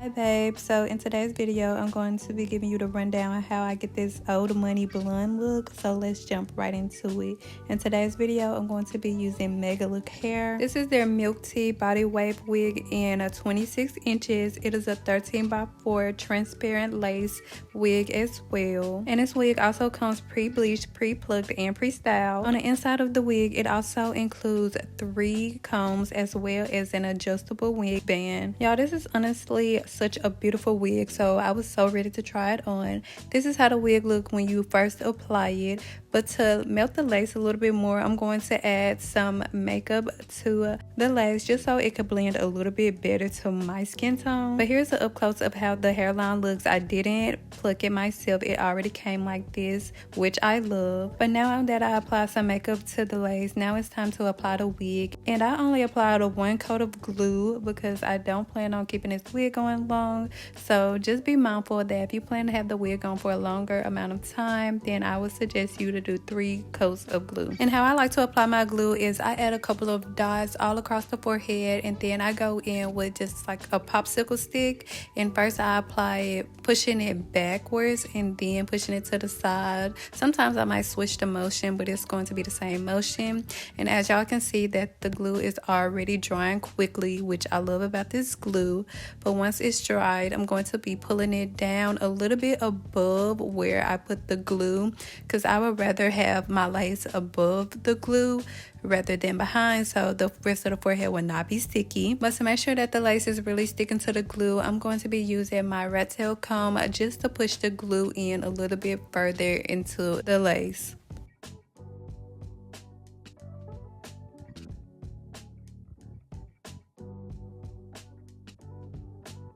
Hi babe, so in today's video I'm going to be giving you the rundown on how I get this old money blonde look, so let's jump right into it. In today's video I'm going to be using Megalook Hair. This is their milk tea body wave wig in 26 inches. It is a 13x4 transparent lace wig as well, and this wig also comes pre-bleached, pre-plucked, and pre-styled. On the inside of the wig it also includes 3 combs as well as an adjustable wig band. Y'all, this is honestly such a beautiful wig, so I was so ready to try it on. This is how the wig look when you first apply it, but to melt the lace a little bit more I'm going to add some makeup to the lace just so it could blend a little bit better to my skin tone. But here's an up close of how the hairline looks. I didn't pluck it myself, it already came like this, which I love. But now that I applied some makeup to the lace, now it's time to apply the wig, and I only applied a 1 coat of glue because I don't plan on keeping this wig on long. So just be mindful of that. If you plan to have the wig on for a longer amount of time, then I would suggest you to do 3 coats of glue. And how I like to apply my glue is I add a couple of dots all across the forehead, and then I go in with just like a popsicle stick, and first I apply it pushing it backwards and then pushing it to the side. Sometimes I might switch the motion, but it's going to be the same motion. And as y'all can see that the glue is already drying quickly, which I love about this glue. But once it's dried, I'm going to be pulling it down a little bit above where I put the glue, because I would rather have my lace above the glue rather than behind, so the rest of the forehead will not be sticky. But to make sure that the lace is really sticking to the glue, I'm going to be using my rat tail comb just to push the glue in a little bit further into the lace.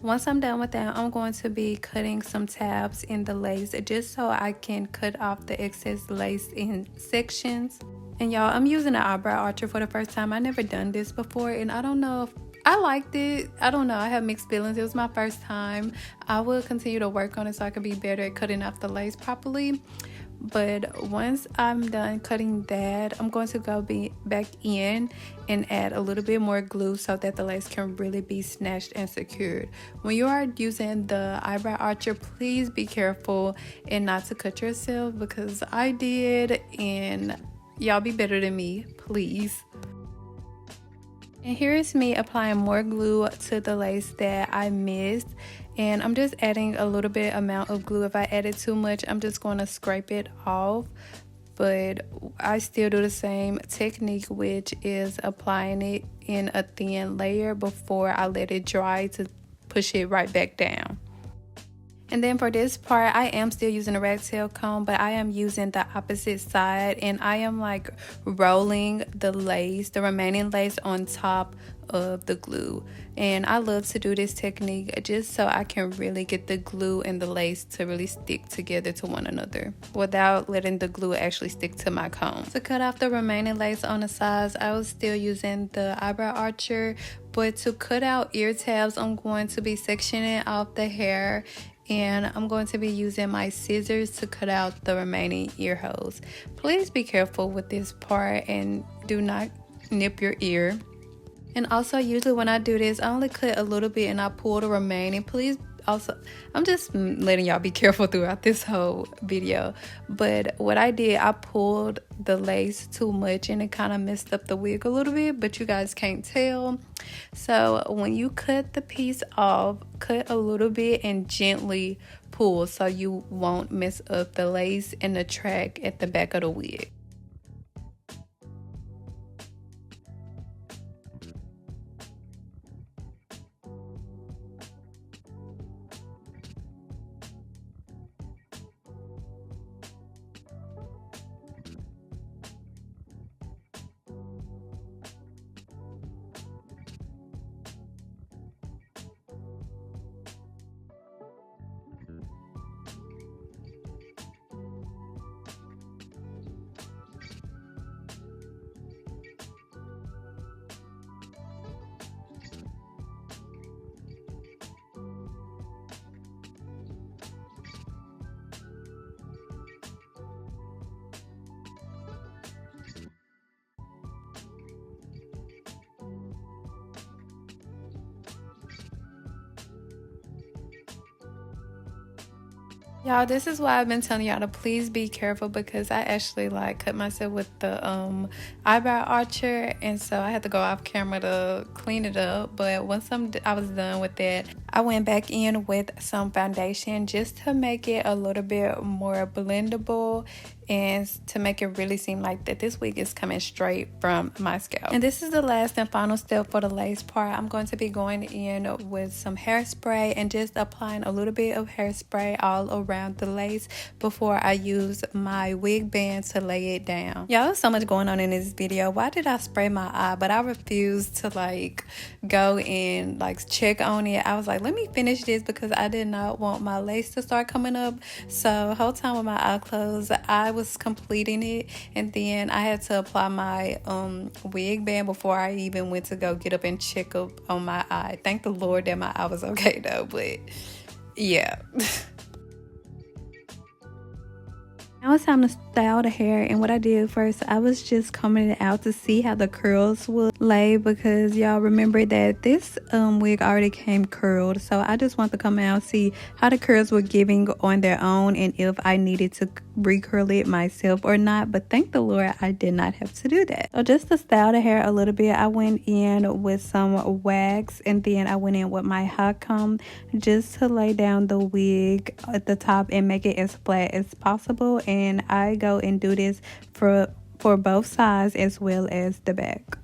Once I'm done with that, I'm going to be cutting some tabs in the lace just so I can cut off the excess lace in sections. And y'all, I'm using an eyebrow archer for the first time. I never done this before, and I don't know if I liked it. I don't know, I have mixed feelings. It was my first time. I will continue to work on it so I can be better at cutting off the lace properly. But once I'm done cutting that, I'm going to go back in and add a little bit more glue so that the lace can really be snatched and secured. When you are using the eyebrow archer, please be careful and not to cut yourself, because I did, and y'all be better than me, please. And here is me applying more glue to the lace that I missed, and I'm just adding a little bit amount of glue. If I added too much, I'm just going to scrape it off. But I still do the same technique, which is applying it in a thin layer before I let it dry to push it right back down. And then for this part, I am still using a rat tail comb, but I am using the opposite side, and I am like rolling the lace, the remaining lace, on top of the glue. And I love to do this technique just so I can really get the glue and the lace to really stick together to one another without letting the glue actually stick to my comb. To cut off the remaining lace on the sides, I was still using the eyebrow archer, but to cut out ear tabs, I'm going to be sectioning off the hair, and I'm going to be using my scissors to cut out the remaining ear holes. Please be careful with this part and do not nip your ear. And also, usually when I do this, I only cut a little bit and I pull the remaining. Please also, I'm just letting y'all be careful throughout this whole video. But what I did, I pulled the lace too much and it kind of messed up the wig a little bit, but you guys can't tell. So when you cut the piece off, cut a little bit and gently pull so you won't mess up the lace and the track at the back of the wig. Y'all, this is why I've been telling y'all to please be careful, because I actually like cut myself with the eyebrow archer, and so I had to go off camera to clean it up. But once I was done with that, I went back in with some foundation just to make it a little bit more blendable and to make it really seem like that this wig is coming straight from my scalp. And this is the last and final step for the lace part. I'm going to be going in with some hairspray and just applying a little bit of hairspray all around the lace before I use my wig band to lay it down. Y'all, there's so much going on in this video. Why did I spray my eye? But I refused to like go and like check on it. I was like, let me finish this because I did not want my lace to start coming up. So the whole time with my eye closed, I was completing it, and then I had to apply my wig band before I even went to go get up and check up on my eye. Thank the Lord that my eye was okay though, but yeah. Now it's time to style the hair, and what I did first, I was just combing it out to see how the curls would lay, because y'all remember that this wig already came curled, so I just want to come out see how the curls were giving on their own and if I needed to recurl it myself or not. But thank the Lord I did not have to do that. So just to style the hair a little bit, I went in with some wax, and then I went in with my hot comb just to lay down the wig at the top and make it as flat as possible. And I go and do this for both sides as well as the back.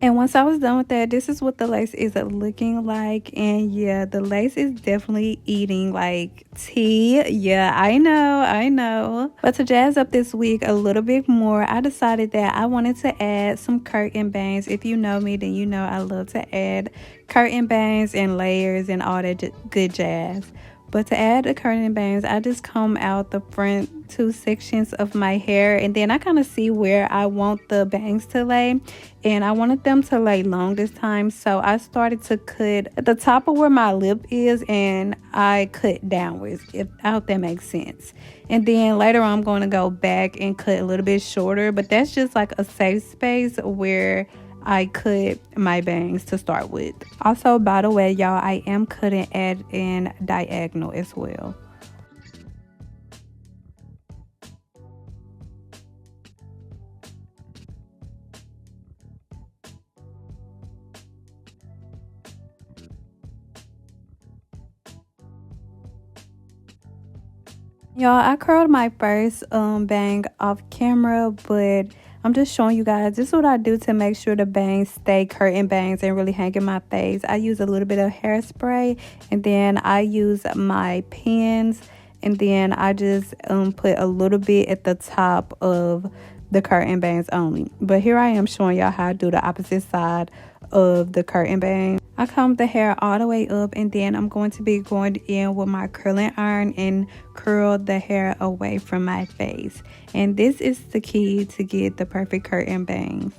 And once I was done with that, this is what the lace is looking like. And yeah, the lace is definitely eating like tea. Yeah, I know. But to jazz up this wig a little bit more, I decided that I wanted to add some curtain bangs. If you know me, then you know I love to add curtain bangs and layers and all that good jazz. But to add the curtain bangs, I just comb out the front two sections of my hair, and then I kind of see where I want the bangs to lay, and I wanted them to lay long this time. So I started to cut at the top of where my lip is, and I cut downwards, I hope that makes sense. And then later on, I'm going to go back and cut a little bit shorter, but that's just like a safe space where I cut my bangs to start with. Also, by the way, y'all, I am cutting at an diagonal as well. Y'all, I curled my first bang off camera, but I'm just showing you guys, this is what I do to make sure the bangs stay curtain bangs and really hang in my face. I use a little bit of hairspray, and then I use my pins, and then I just put a little bit at the top of the curtain bangs only. But here I am showing y'all how I do the opposite side of the curtain bang. I comb the hair all the way up, and then I'm going to be going in with my curling iron and curl the hair away from my face. And this is the key to get the perfect curtain bangs.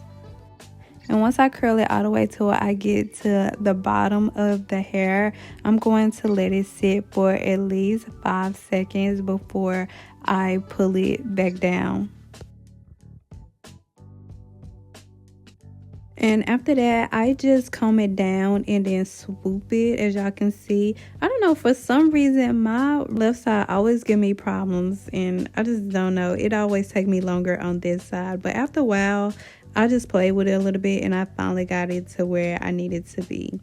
And once I curl it all the way till I get to the bottom of the hair, I'm going to let it sit for at least 5 seconds before I pull it back down. And after that, I just comb it down and then swoop it, as y'all can see. I don't know, for some reason, my left side always give me problems, and I just don't know. It always take me longer on this side. But after a while, I just play with it a little bit, and I finally got it to where I needed to be.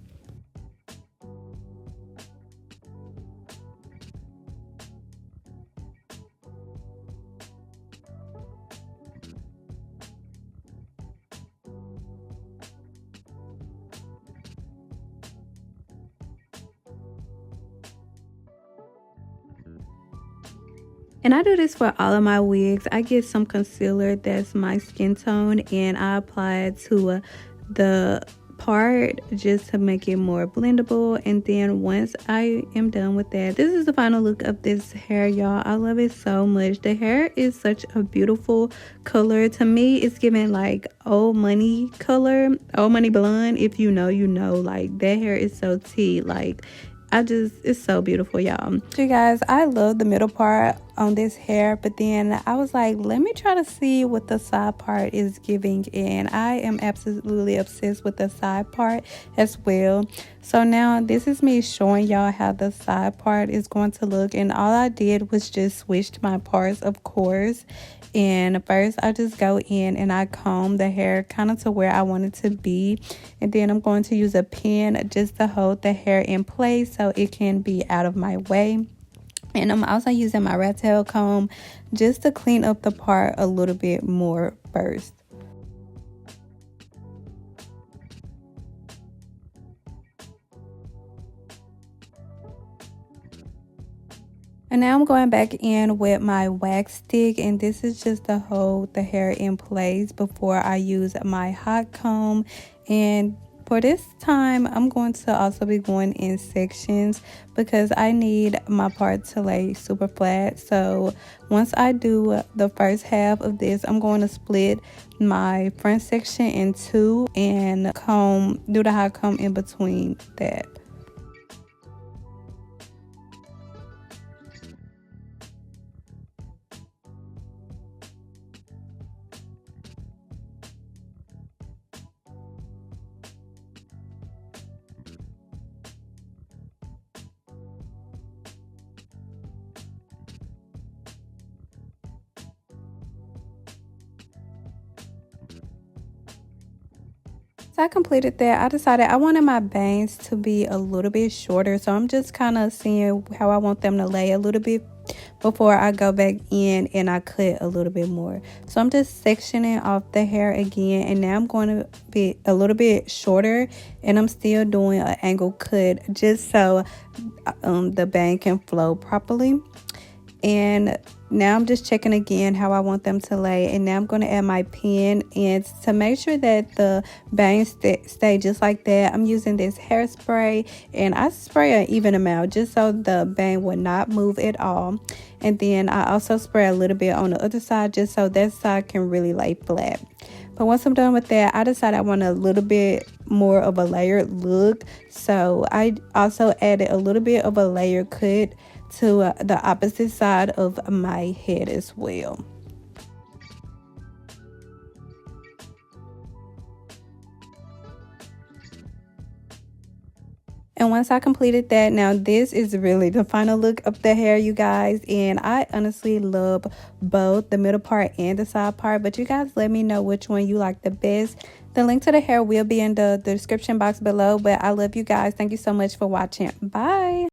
And I do this for all of my wigs. I get some concealer that's my skin tone, and I apply it to the part just to make it more blendable. And then once I am done with that, this is the final look of this hair, y'all. I love it so much. The hair is such a beautiful color. To me, it's giving like old money color, old money blonde. If you know, you know. Like, that hair is so tea. Like, it's so beautiful, y'all. You guys, I love the middle part on this hair, but then I was like, let me try to see what the side part is giving, and I am absolutely obsessed with the side part as well. So now this is me showing y'all how the side part is going to look, and all I did was just switched my parts, of course. And first I just go in and I comb the hair kind of to where I want it to be, and then I'm going to use a pin just to hold the hair in place so it can be out of my way. And I'm also using my rat tail comb just to clean up the part a little bit more first. And now I'm going back in with my wax stick, and this is just to hold the hair in place before I use my hot comb. And for this time, I'm going to also be going in sections because I need my part to lay super flat. So once I do the first half of this, I'm going to split my front section in two and do the hot comb in between that. So I completed that. I decided I wanted my bangs to be a little bit shorter, so I'm just kind of seeing how I want them to lay a little bit before I go back in and I cut a little bit more. So I'm just sectioning off the hair again, and now I'm going to be a little bit shorter, and I'm still doing an angle cut just so the bang can flow properly. And now I'm just checking again how I want them to lay, and now I'm going to add my pin, and to make sure that the bangs stay just like that, I'm using this hairspray, and I spray an even amount just so the bang will not move at all. And then I also spray a little bit on the other side just so that side can really lay flat. But once I'm done with that, I decided I want a little bit more of a layered look, so I also added a little bit of a layer cut to the opposite side of my head as well. And once I completed that, now this is really the final look of the hair, you guys. And I honestly love both the middle part and the side part, but you guys let me know which one you like the best. The link to the hair will be in the description box below, but I love you guys. Thank you so much for watching. Bye.